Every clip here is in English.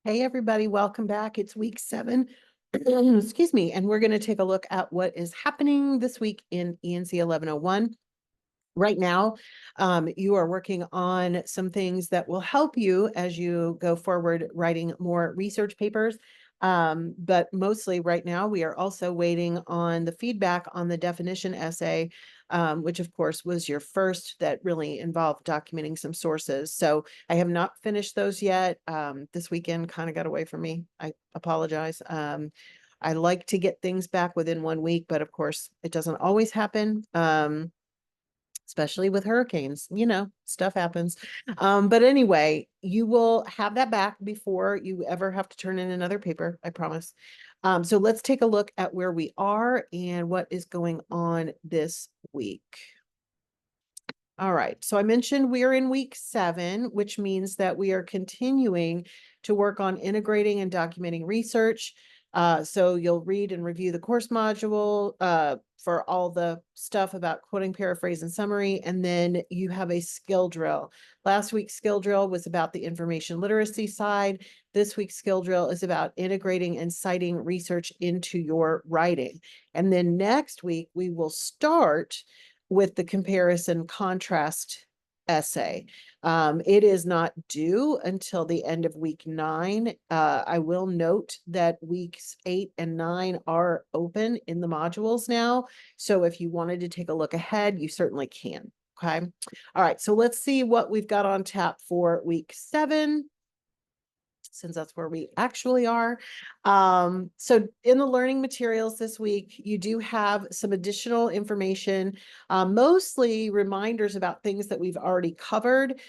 Hey, everybody, welcome back. It's week 7. Excuse me. And we're going to take a look at what is happening this week in ENC 1101. Right now, you are working on some things that will help you as you go forward writing more research papers. But mostly right now, we are also waiting on the feedback on the definition essay, which of course was your first that really involved documenting some sources. So I have not finished those yet. This weekend kind of got away from me. I apologize. I like to get things back within 1 week, but of course it doesn't always happen. Especially with hurricanes, stuff happens. But anyway, you will have that back before you ever have to turn in another paper, I promise. So let's take a look at where we are and what is going on this week. All right, so I mentioned we are in week 7, which means that we are continuing to work on integrating and documenting research. So you'll read and review the course module for all the stuff about quoting, paraphrase, and summary, and then you have a skill drill. Last week's skill drill was about the information literacy side. This week's skill drill is about integrating and citing research into your writing. And then next week, we will start with the comparison contrast essay. It is not due until the end of week 9. I will note that weeks 8 and 9 are open in the modules now. So if you wanted to take a look ahead, you certainly can. Okay. All right. So let's see what we've got on tap for week 7, since that's where we actually are. So in the learning materials this week, you do have some additional information, mostly reminders about things that we've already covered,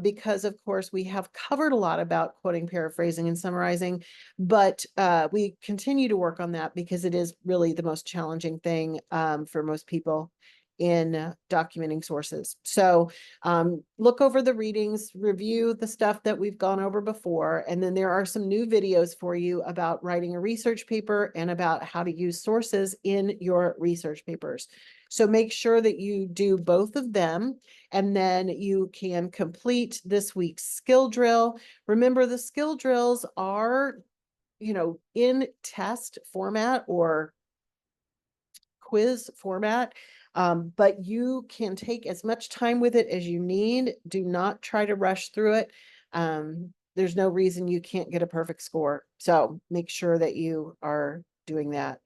because of course we have covered a lot about quoting, paraphrasing, and summarizing, but we continue to work on that because it is really the most challenging thing for most people in documenting sources. So look over the readings, review the stuff that we've gone over before, and then there are some new videos for you about writing a research paper and about how to use sources in your research papers. So make sure that you do both of them, and then you can complete this week's skill drill. Remember, the skill drills are, in test format or quiz format. But you can take as much time with it as you need. Do not try to rush through it. There's no reason you can't get a perfect score. So make sure that you are doing that.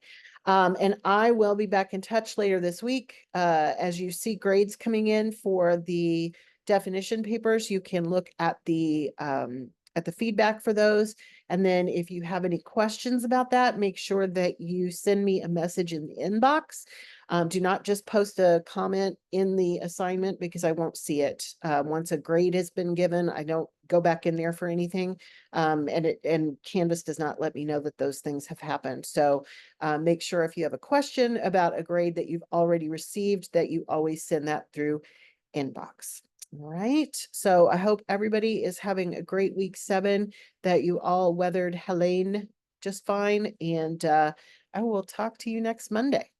And I will be back in touch later this week. As you see grades coming in for the definition papers, you can look at the feedback for those. And then if you have any questions about that, make sure that you send me a message in the inbox. Do not just post a comment in the assignment because I won't see it. Once a grade has been given, I don't go back in there for anything. And Canvas does not let me know that those things have happened. So make sure if you have a question about a grade that you've already received, that you always send that through inbox. All right. So I hope everybody is having a great week 7, that you all weathered Helene just fine. And I will talk to you next Monday.